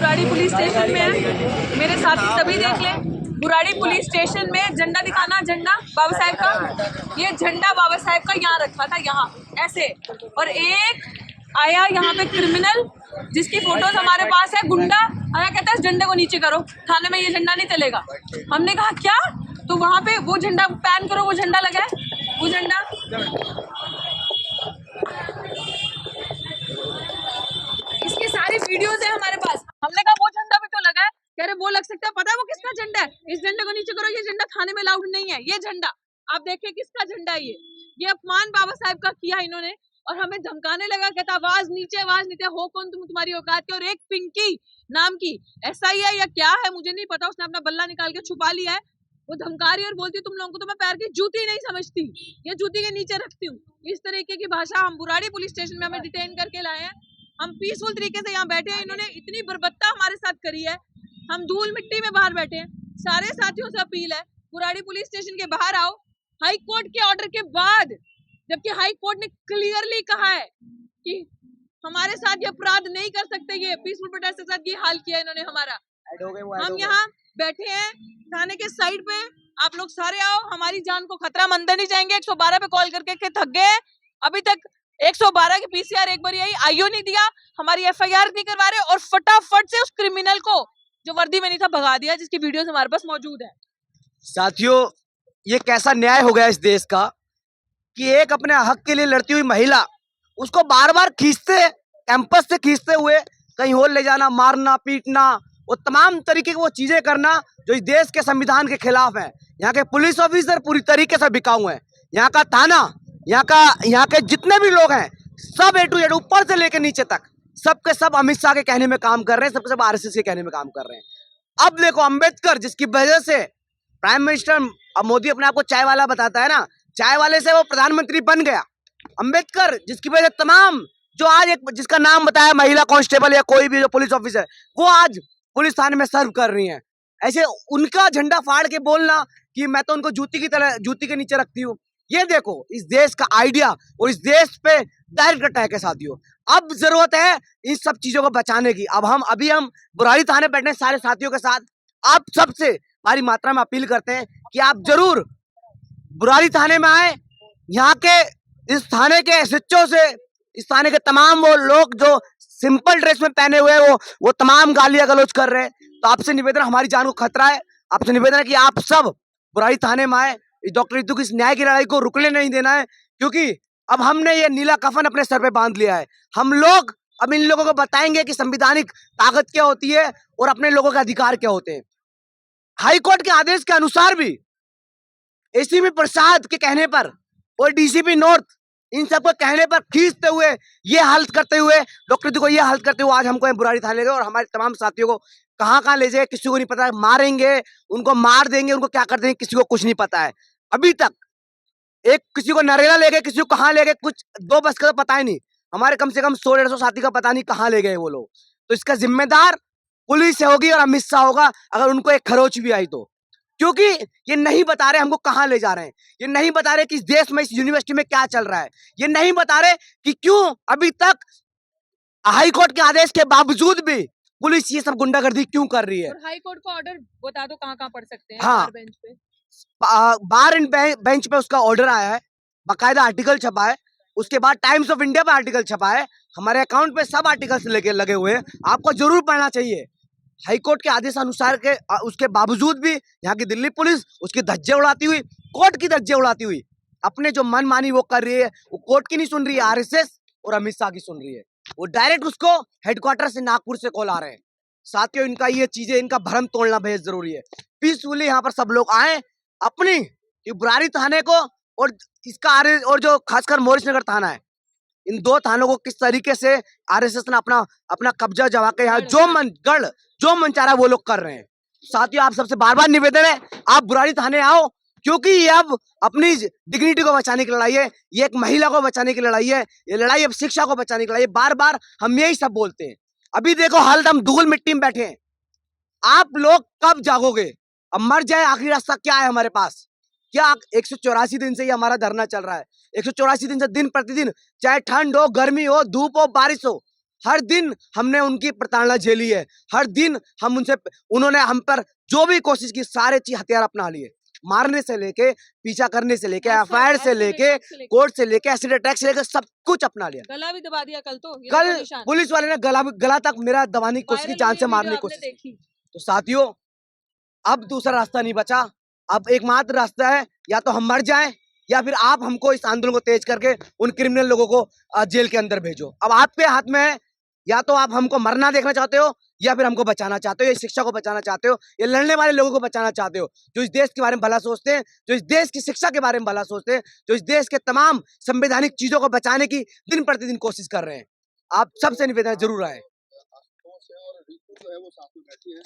Burari police station में है, मेरे साथी सभी देख लें। बुराड़ी पुलिस स्टेशन में झंडा दिखाना, झंडा बाबा साहेब का, ये झंडा बाबा साहेब का यहाँ रखा था, यहाँ ऐसे। और एक आया यहाँ पे क्रिमिनल जिसकी फोटोज हमारे पास है, गुंडा आया, कहता है इस झंडे को नीचे करो, थाने में ये झंडा नहीं चलेगा। हमने कहा क्या? तो वहाँ पे वो झंडा पैन करो, वो झंडा लगा है, वो झंडा इसकी सारी वीडियोज है हमारे पास। हमने कहा वो झंडा भी तो लगा है, कह रहे वो लग सकता है, पता है वो किसका झंडा है, इस झंडे को नीचे करो, ये झंडा थाने में अलाउड नहीं है। ये झंडा आप देखिए किसका झंडा है, ये अपमान बाबा साहेब का किया इन्होंने। और हमें धमकाने लगा, कहता आवाज नीचे, हो कौन तुम, तुम्हारी औकात की। और एक पिंकी नाम की SI है या क्या है मुझे नहीं पता, उसने अपना बल्ला निकाल के छुपा लिया है, वो धमका रही और बोलती तुम लोगों को तो मैं पैर की जूती नहीं समझती, ये जूती के नीचे रखती हूँ। इस तरीके की भाषा हम बुराड़ी पुलिस स्टेशन में हमें डिटेन करके लाए हैं। हम पीसफुल तरीके से यहाँ बैठे हैं, इन्होंने इतनी बर्बरता हमारे साथ करी है, हम धूल मिट्टी में बाहर बैठे हैं। सारे साथियों से अपील है, बुराड़ी पुलिस स्टेशन के बाहर आओ। हाई कोर्ट के ऑर्डर के बाद, जबकि हाई कोर्ट ने क्लियरली कहा है कि हमारे साथ ये अपराध नहीं कर सकते, ये पीसफुल प्रोटेस्ट के साथ ये हाल किया इन्होंने हमारा। हम यहाँ बैठे हैं थाने के साइड पे, आप लोग सारे आओ, हमारी जान को खतरा, हम अंदर नहीं जाएंगे। 112 पे कॉल करके थक गए, अभी तक 112 की PCR एक बार आई, आईओ नहीं दिया, हमारी FIR नहीं करवा रहे, और फटाफट से उस क्रिमिनल को जो वर्दी में नहीं था भगा दिया, जिसकी वीडियोस हमारे पास मौजूद है। साथियों, ये कैसा न्याय हो गया इस देश का कि एक अपने हक के लिए लड़ती हुई महिला, उसको बार बार खींचते, कैंपस से खींचते हुए कहीं और ले जाना, मारना, पीटना, वो तमाम तरीके की वो चीजें करना जो इस देश के संविधान के खिलाफ है। यहाँ के पुलिस ऑफिसर पूरी तरीके से बिकाऊ हैं, यहाँ का थाना, यहाँ के जितने भी लोग हैं, सब A to Z, ऊपर से लेकर नीचे तक, सबके सब अमित शाह के कहने में काम कर रहे हैं, सबके सब RSS के कहने में काम कर रहे हैं। अब देखो अम्बेडकर, जिसकी वजह से प्राइम मिनिस्टर, अब मोदी अपने आप को चाय वाला बताता है ना, चाय वाले से वो प्रधानमंत्री बन गया। अम्बेडकर, जिसकी वजह से तमाम जो आज एक जिसका नाम बताया महिला कांस्टेबल या कोई भी जो पुलिस ऑफिसर, वो आज पुलिस थाने में सर्व कर रही हैं। ऐसे उनका झंडा फाड़ के बोलना कि मैं तो उनको जूती की तरह, जूती के नीचे रखती हूँ, ये देखो इस देश का आइडिया और इस देश पे डायरेक्ट अटैक है। साथियों, अब जरूरत है इन सब चीजों को बचाने की। अभी हम बुराड़ी थाने बैठे सारे साथियों के साथ, आप सबसे भारी मात्रा में अपील करते हैं कि आप जरूर बुराड़ी थाने में आए। यहाँ के इस थाने के SHO से, इस थाने के तमाम वो लोग जो सिंपल ड्रेस में पहने हुए हैं, वो तमाम गालियां गलौज कर रहे हैं। तो आपसे निवेदन, हमारी जान को खतरा है, आपसे निवेदन है कि आप सब बुराड़ी थाने में आए। इस डॉक्टर रितु की इस न्याय की लड़ाई को रुकने नहीं देना है, क्योंकि अब हमने ये नीला कफन अपने सर पे बांध लिया है। हम लोग अब इन लोगों को बताएंगे कि संवैधानिक ताकत क्या होती है और अपने लोगों के अधिकार क्या होते हैं। हाईकोर्ट के आदेश के अनुसार भी ACP प्रसाद के कहने पर और DCP नॉर्थ, इन सबको कहने पर खींचते हुए, ये हालत करते हुए, डॉक्टर रितु को ये हालत करते हुए आज हमको बुराड़ी थाने ले गए और हमारे तमाम साथियों को कहाँ ले जाए किसी को नहीं पता है। मारेंगे, उनको मार देंगे, उनको क्या कर देंगे किसी को कुछ नहीं पता है। अभी तक एक किसी को नरेला ले गए, किसी को कहाँ ले गए, कुछ 2 बस का तो पता ही नहीं। हमारे कम से कम 100-150 साथी का पता नहीं कहाँ ले गए वो लोग। तो इसका जिम्मेदार पुलिस होगी और अमित शाह होगा, अगर उनको एक खरोच भी आई तो। क्योंकि ये नहीं बता रहे हमको कहाँ ले जा रहे हैं, ये नहीं बता रहे कि इस देश में, इस यूनिवर्सिटी में क्या चल रहा है, ये नहीं बता रहे कि क्यों अभी तक हाई कोर्ट के आदेश के बावजूद भी पुलिस ये सब गुंडागर्दी क्यों कर रही है। और हाई कोर्ट का ऑर्डर बता दो कहाँ पढ़ सकते हैं। हाँ, बेंच पे, बार एंड बेंच पे उसका ऑर्डर आया है, बाकायदा आर्टिकल छपा है, उसके बाद टाइम्स ऑफ इंडिया पे आर्टिकल छपा है, हमारे अकाउंट पे सब आर्टिकल्स लगे हुए हैं, आपको जरूर पढ़ना चाहिए। हाईकोर्ट के आदेश अनुसार के उसके बावजूद भी यहाँ की दिल्ली पुलिस उसकी धज्जे उड़ाती हुई, कोर्ट की धज्जे उड़ाती हुई अपने जो मन मानी वो कर रही है। वो कोर्ट की नहीं सुन रही है, RSS और अमित शाह की सुन रही है। वो डायरेक्ट उसको हेडक्वार्टर से, नागपुर से कॉल आ रहे हैं। साथियों, इनका ये चीजें, इनका भ्रम तोड़ना बेहद जरूरी है। पीसफुली यहाँ पर सब लोग आए, अपनी बुराड़ी थाने को और इसका और जो खासकर मोरिस नगर थाना है, इन 2 थानों को किस तरीके से RSS ने अपना कब्जा जमा के यहाँ जो मन चाह रहा है वो लोग कर रहे हैं। साथियों, आप सबसे बार बार निवेदन है, आप बुराड़ी थाने आओ, क्योंकि ये अब अपनी डिग्निटी को बचाने की लड़ाई है, ये एक महिला को बचाने की लड़ाई है, ये लड़ाई अब शिक्षा को बचाने की लड़ाई है। बार बार हम यही सब बोलते हैं। अभी देखो हाल, हम धूल मिट्टी में बैठे हैं, आप लोग कब जागोगे? अब मर जाए, आखिरी रास्ता क्या है हमारे पास? क्या 184 दिन से ये हमारा धरना चल रहा है, 184 दिन से दिन प्रतिदिन, चाहे ठंड हो, गर्मी हो, धूप हो, बारिश हो, हर दिन हमने उनकी प्रताड़ना झेली है, हर दिन हम उनसे, उन्होंने हम पर जो भी कोशिश की सारे चीज हथियार अपना लिए, मारने से लेके, पीछा करने से लेके, एफआईआर से लेके, कोर्ट से लेके, एसिड अटैक से लेके सब कुछ अपना लिया। गला भी दबा दिया कल तो, ये कल देखो निशान। पुलिस वाले ने गला तक मेरा दबाने की कोशिश की, वायरल जान हुई से है मारने की वीडियो, कोशिश आपने की। देखी। तो साथियों, अब दूसरा रास्ता नहीं बचा, अब एकमात्र रास्ता है, या तो हम मर जाएं या फिर आप हमको इस आंदोलन को तेज करके उन क्रिमिनल लोगों को जेल के अंदर भेजो। अब आपके हाथ में है, या तो आप हमको मरना देखना चाहते हो या फिर हमको बचाना चाहते हो, ये शिक्षा को बचाना चाहते हो, ये लड़ने वाले लोगों को बचाना चाहते हो, जो इस देश के बारे में भला सोचते हैं, जो इस देश की शिक्षा के बारे में भला सोचते हैं, जो इस देश के तमाम संवैधानिक चीजों को बचाने की दिन प्रतिदिन कोशिश कर रहे हैं। आप सबसे निवेदन है, जरूर आए। और रितु जो है वो साथ में बैठी है।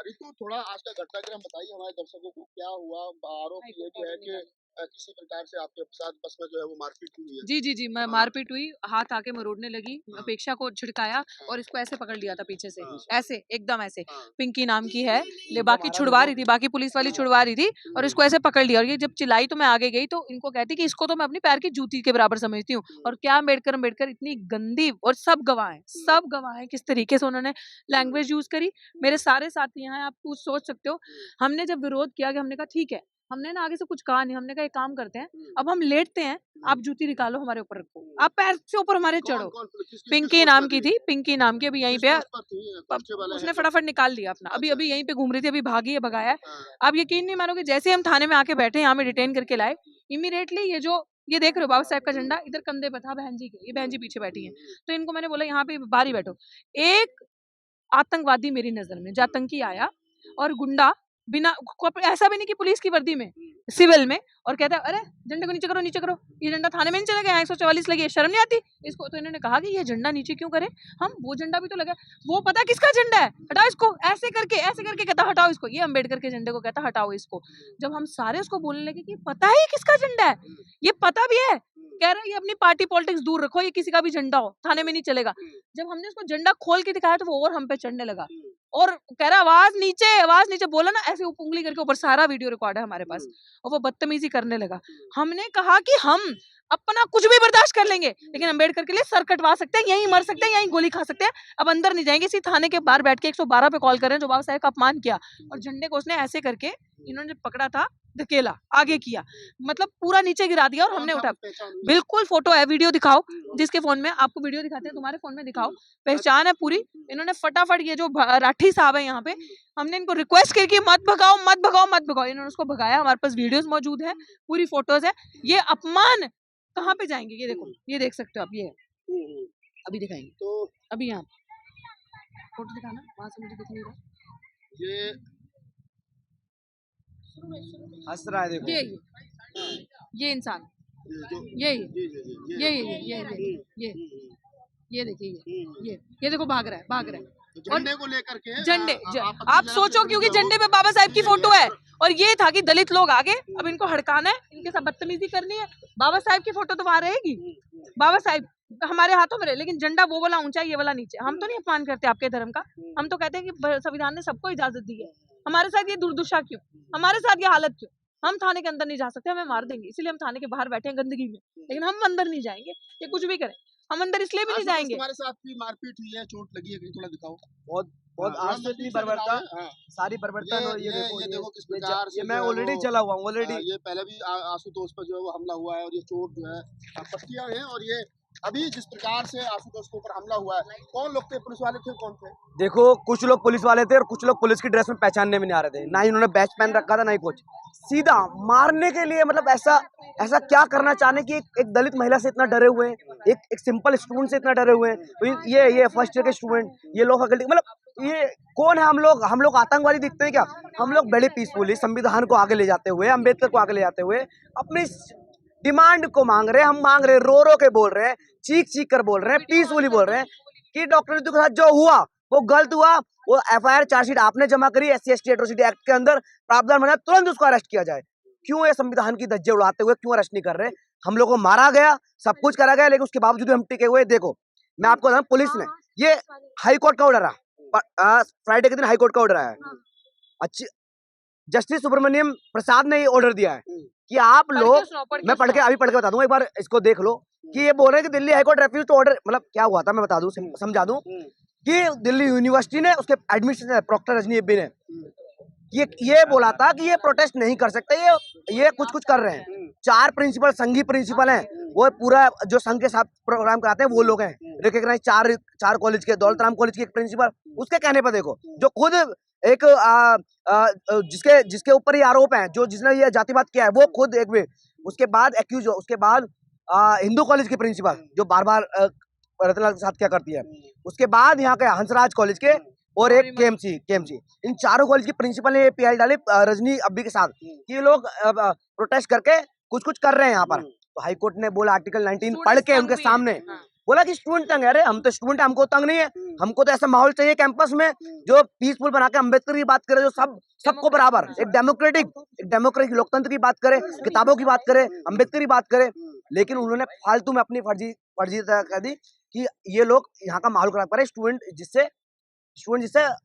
रितु, थोड़ा आज का घटनाक्रम बताइए हमारे दर्शकों को, क्या हुआ? आरोप ये भी है कि किसी प्रकार से आपके साथ बस में जो है वो मारपीट हुई है। जी जी जी, मैं मारपीट हुई, हाथ आके मरोड़ने लगी, हाँ। अपेक्षा को झिड़काया और इसको ऐसे पकड़ लिया था पीछे से, हाँ। ऐसे एकदम ऐसे। हाँ। पिंकी नाम की है, ले बाकी छुड़वा रही थी, बाकी पुलिस वाली छुड़वा रही थी और इसको ऐसे पकड़ लिया। और ये जब चिल्लाई तो मैं आगे गई तो इनको कहती कि इसको तो मैं अपनी पैर की जूती के बराबर समझती हूँ। और क्या अम्बेडकर इतनी गंदी, और सब गवाह हैं किस तरीके से उन्होंने लैंग्वेज यूज करी। मेरे सारे साथी यहाँ हैं, आप कुछ सोच सकते हो। हमने जब विरोध किया कि हमने कहा ठीक है, हमने ना आगे से कुछ कहा नहीं, हमने कहा एक काम करते हैं, अब हम लेटते हैं, आप जूती निकालो हमारे ऊपर रखो, आप पैर से ऊपर हमारे चढ़ो। पिंकी नाम की थी, पिंकी नाम की, अभी यहीं पे उसने फटाफट निकाल लिया अपना, अभी यहीं पे घूम रही थी, अभी भागी है, भगाया है। आप यकीन नहीं मानोगे, जैसे ही हम थाने में आके बैठे, यहाँ में डिटेन करके लाए, इमीडिएटली ये देख रहे हो बाबा साहब का झंडा इधर कंधे पे था बहन जी के, ये बहन जी पीछे बैठी है, तो इनको मैंने बोला यहाँ पे बाहर ही बैठो। एक आतंकवादी मेरी नजर में, जातंकी आया और गुंडा, बिना ऐसा भी नहीं कि पुलिस की वर्दी में, सिविल में, और कहता है अरे झंडे को नीचे करो, नीचे करो, ये झंडा थाने में नहीं चला गया, 144 लगी है, शर्म नहीं आती इसको? तो इन्होंने कहा कि ये झंडा नीचे क्यों करें हम, वो झंडा भी तो लगा, वो पता किसका झंडा है, हटाओ इसको, ऐसे करके कहता हटाओ इसको, ये अम्बेडकर के झंडे को कहता हटाओ इसको। जब हम सारे उसको बोलने लगे कि पता है किसका झंडा है, ये पता भी है, कह रहा है ये अपनी पार्टी पॉलिटिक्स दूर रखो, ये किसी का भी झंडा हो थाने में नहीं चलेगा। जब हमने उसको झंडा खोल के दिखाया तो वो और हम पे चढ़ने लगा और कह रहा आवाज नीचे, बोला ना ऐसे उंगली करके ऊपर, सारा वीडियो रिकॉर्ड है हमारे पास, और वो बदतमीजी करने लगा। हमने कहा कि हम अपना कुछ भी बर्दाश्त कर लेंगे, लेकिन अम्बेडकर के लिए सर कटवा सकते हैं, यहीं मर सकते हैं, यहीं गोली खा सकते हैं, अब अंदर नहीं जाएंगे। इसी थाने के बाहर बैठ के 112 पे कॉल कर रहे हैं जो बाबा साहब का अपमान किया, और झंडे को उसने ऐसे करके, इन्होंने पकड़ा था, धकेला, आगे किया, मतलब पूरा नीचे गिरा दिया और हमने उठा। बिल्कुल फोटो है, वीडियो दिखाओ, जिसके फोन में, आपको वीडियो दिखाते हैं, तुम्हारे फोन में दिखाओ, पहचान है पूरी। इन्होंने फटाफट, ये जो राठी साहब है यहाँ पे, हमने इनको रिक्वेस्ट की कि मत भगाओ, इन्होंने उसको भगाया। हमारे पास वीडियोस मौजूद है, पूरी फोटोज है। ये अपमान कहाँ पे जाएंगे, ये देखो, ये देख सकते हो आप, ये है, अभी दिखाएंगे, तो अभी यहाँ फोटो दिखाना, वहां से मुझे दिख नहीं रहा, ये हंस रहा है, देखो ये इंसान, ये देखिए, ये देखो भाग रहा है। झंडे को लेकर के, झंडे, आप सोचो, क्योंकि झंडे पे बाबा साहब की फोटो है, और ये था कि दलित लोग आगे, अब इनको हड़काना है, इनके साथ बदतमीजी करनी है। बाबा साहब की फोटो तो वहां रहेगी, बाबा साहब हमारे हाथों में रहे, लेकिन झंडा वो वाला ऊंचा, ये वाला नीचे। हम तो नहीं अपमान करते आपके धर्म का, हम तो कहते हैं कि संविधान ने सबको इजाजत दी है, हमारे साथ ये दुर्दशा क्यों, हमारे साथ ये हालत क्यों? हम थाने के अंदर नहीं जा सकते, हमें मार देंगे, इसलिए हम थाने के बाहर बैठे हैं गंदगी में, लेकिन हम अंदर नहीं जाएंगे, ये कुछ भी करें, हम अंदर इसलिए भी नहीं जाएंगे। हमारे साथ भी मारपीट हुई है, चोट लगी है, थोड़ा दिखाओ। बहुत आज से इतनी बर्बरता, सारी बर्बरता, ये देखो किस प्रकार से, मैं ऑलरेडी चला हुआ हूँ, ऑलरेडी। ये पहले भी आशुतोष पर जो है वो हमला हुआ है, और ये चोट जो है पट्टियां हैं, और ये अभी जिस प्रकार से आशुतोष के ऊपर हमला हुआ है, कौन लोग थे, पुलिस वाले थे, कौन थे? देखो, कुछ लोग पुलिस वाले थे और कुछ लोग पुलिस की ड्रेस में पहचानने में नहीं आ रहे थे, ना ही उन्होंने बैच पहन रखा था, ना ही कुछ, सीधा मारने के लिए, मतलब ऐसा क्या करना चाहने की एक दलित महिला से इतना डरे हुए हैं, एक सिंपल स्टूडेंट से इतना डरे हुए हैं। ये फर्स्ट ईयर के स्टूडेंट, ये लोग फैकल्टी, मतलब ये कौन है? हम लोग आतंकवादी दिखते हैं क्या? हम लोग बड़े पीसफुली संविधान को आगे ले जाते हुए, अम्बेडकर को आगे ले जाते हुए अपनी डिमांड को मांग रहे हैं, हम मांग रहे हैं, रो के बोल रहे हैं, चीख कर बोल रहे हैं, पीसफुली बोल रहे हैं कि डॉक्टर रितु के साथ जो हुआ वो गलत हुआ, वो एफआईआर चार्जशीट आपने जमा करी, SC/ST एट्रोसिटी एक्ट के अंदर प्रावधान बना, तुरंत उसको अरेस्ट किया जाए। क्यों ये संविधान की धज्जे उड़ाते हुए क्यों अरेस्ट नहीं कर रहे? हम लोग को मारा गया, सब कुछ करा गया, लेकिन उसके बावजूद हम टिके हुए। देखो, मैं आपको बताऊं, पुलिस ने, ये हाईकोर्ट का ऑर्डर है, फ्राइडे के दिन हाईकोर्ट का ऑर्डर आया है, अच्छी जस्टिस सुब्रमण्यम प्रसाद ने ये ऑर्डर दिया है कि आप पढ़ के लोग, सुनाओ, पढ़ के मैं पढ़ के सुनाओ। अभी पढ़ के बता दूंगा, एक बार इसको देख लो कि ये बोल रहे हैं कि Delhi high court refuse to order, मतलब क्या हुआ था मैं बता दूं, समझा दूं कि दिल्ली यूनिवर्सिटी ने उसके एडमिनिस्ट्रेटर प्रोक्टर रजनी एब्बी ने ये बोला था कि ये प्रोटेस्ट नहीं कर सकते, ये कुछ कर रहे हैं। 4 प्रिंसिपल संघी प्रिंसिपल हैं, वो पूरा जो संघ के साथ प्रोग्राम कराते हैं वो लोग हैं, रिकॉग्नाइज 4 कॉलेज के, दौलत राम कॉलेज के एक प्रिंसिपल, उसके कहने पर देखो, जो खुद एक जिसके ऊपर ये आरोप है, जिसने ये जातिवाद किया है, वो खुद एक, उसके बाद एक्यूज, उसके बाद हिंदू कॉलेज की प्रिंसिपल जो बार रतनलाल के साथ क्या करती है, उसके बाद यहाँ के हंसराज कॉलेज के और एक केएमसी, इन 4 कॉलेज की प्रिंसिपल ने पीएल डाली रजनी अब्बी के साथ कि ये लोग प्रोटेस्ट करके कुछ कर रहे हैं यहाँ पर। तो हाई कोर्ट ने बोला आर्टिकल 19 पढ़ के उनके सामने बोला कि स्टूडेंट तंग है, अरे हम तो स्टूडेंट, हमको तंग नहीं है, हमको तो ऐसा माहौल चाहिए कैंपस में जो पीसफुल बना के अम्बेडकर की बात करे, जो सबको बराबर, एक डेमोक्रेटिक लोकतंत्र की बात करे, किताबों की बात करे, अम्बेडकर की बात करे। लेकिन उन्होंने फालतू में अपनी फर्जी कह दी कि ये लोग यहाँ का माहौल खराब करे, स्टूडेंट जिससे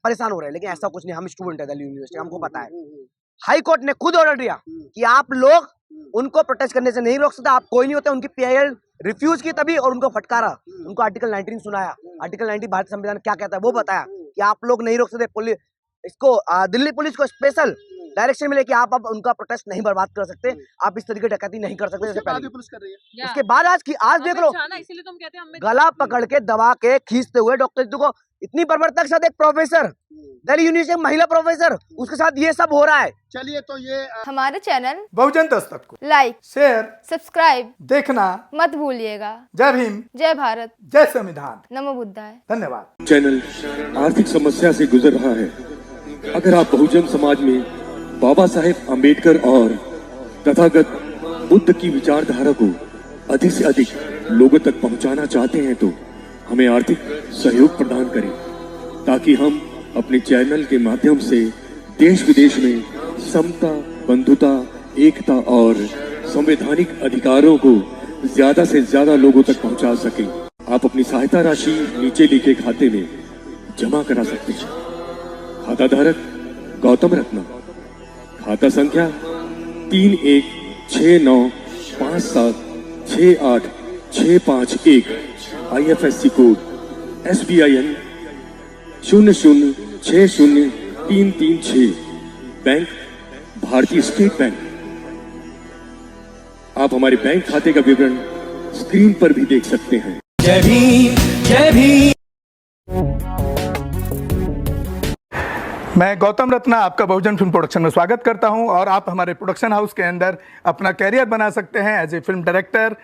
परेशान हो रहे हैं। लेकिन ऐसा कुछ नहीं, हम स्टूडेंट है दिल्ली यूनिवर्सिटी, हमको पता है। हाई कोर्ट ने खुद ऑर्डर दिया कि आप लोग उनको प्रोटेस्ट करने से नहीं रोक सकते, आप कोई नहीं होते। उनकी पीआईएल रिफ्यूज की तभी और उनको फटकारा, उनको आर्टिकल 19 सुनाया, आर्टिकल 19 भारतीय संविधान क्या कहता है वो बताया कि आप लोग नहीं रोक सकते। इसको दिल्ली पुलिस को स्पेशल डायरेक्शन मिले कि आप अब उनका प्रोटेस्ट नहीं बर्बाद कर सकते, आप इस तरीके डकैती नहीं कर सकते जैसे पहले। पुलिस कर रही है। उसके बाद आज देख लो, इसीलिए तुम कहते हैं गला पकड़ के दबा के खींचते हुए डॉक्टर सिद्धू को, इतनी बर्बरता के साथ एक प्रोफेसर, दिल्ली यूनिवर्सिटी महिला प्रोफेसर, उसके साथ ये सब हो रहा है। चलिए तो ये हमारे चैनल बहुजन दस्तक को लाइक, शेयर, सब्सक्राइब देखना मत भूलिएगा। जय भीम, जय भारत, जय संविधान, नमो बुद्धाय। धन्यवाद। चैनल आर्थिक समस्या से गुजर रहा है। अगर आप बहुजन समाज में बाबा साहेब आम्बेडकर और तथागत बुद्ध की विचारधारा को अधिक से अधिक लोगों तक पहुंचाना चाहते हैं तो हमें आर्थिक सहयोग प्रदान करें, ताकि हम अपने चैनल के माध्यम से देश विदेश में समता, बंधुता, एकता और संवैधानिक अधिकारों को ज्यादा से ज्यादा लोगों तक पहुंचा सकें। आप अपनी सहायता राशि नीचे लिखे खाते में जमा करा सकते हैं। खाता धारक गौतम रत्ना, खाता संख्या 316957686551, IFSC कोड SBIN 0060336, बैंक भारतीय स्टेट बैंक। आप हमारे बैंक खाते का विवरण स्क्रीन पर भी देख सकते हैं। जय भीम, जय भीम। मैं गौतम रत्ना आपका बहुजन फिल्म प्रोडक्शन में स्वागत करता हूं, और आप हमारे प्रोडक्शन हाउस के अंदर अपना कैरियर बना सकते हैं as a film director,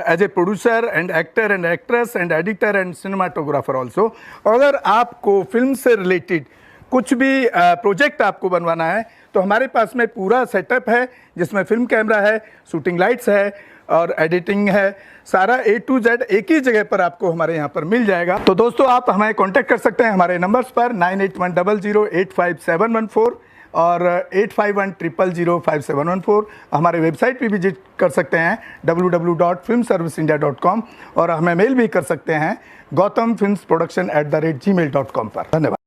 as a producer and actor and actress and editor and cinematographer also. अगर आपको फिल्म से रिलेटेड कुछ भी प्रोजेक्ट आपको बनवाना है तो हमारे पास में पूरा सेटअप है, जिसमें फिल्म कैमरा है, शूटिंग लाइट्स है और एडिटिंग है। सारा A to Z एक ही जगह पर आपको हमारे यहाँ पर मिल जाएगा। तो दोस्तों, आप हमें कांटेक्ट कर सकते हैं हमारे नंबर्स पर 9810085714 और 8510005714। हमारे वेबसाइट पे विजिट कर सकते हैं www.filmserviceindia.com, और हमें मेल भी कर सकते हैं gautamfilmsproduction@gmail.com पर। धन्यवाद।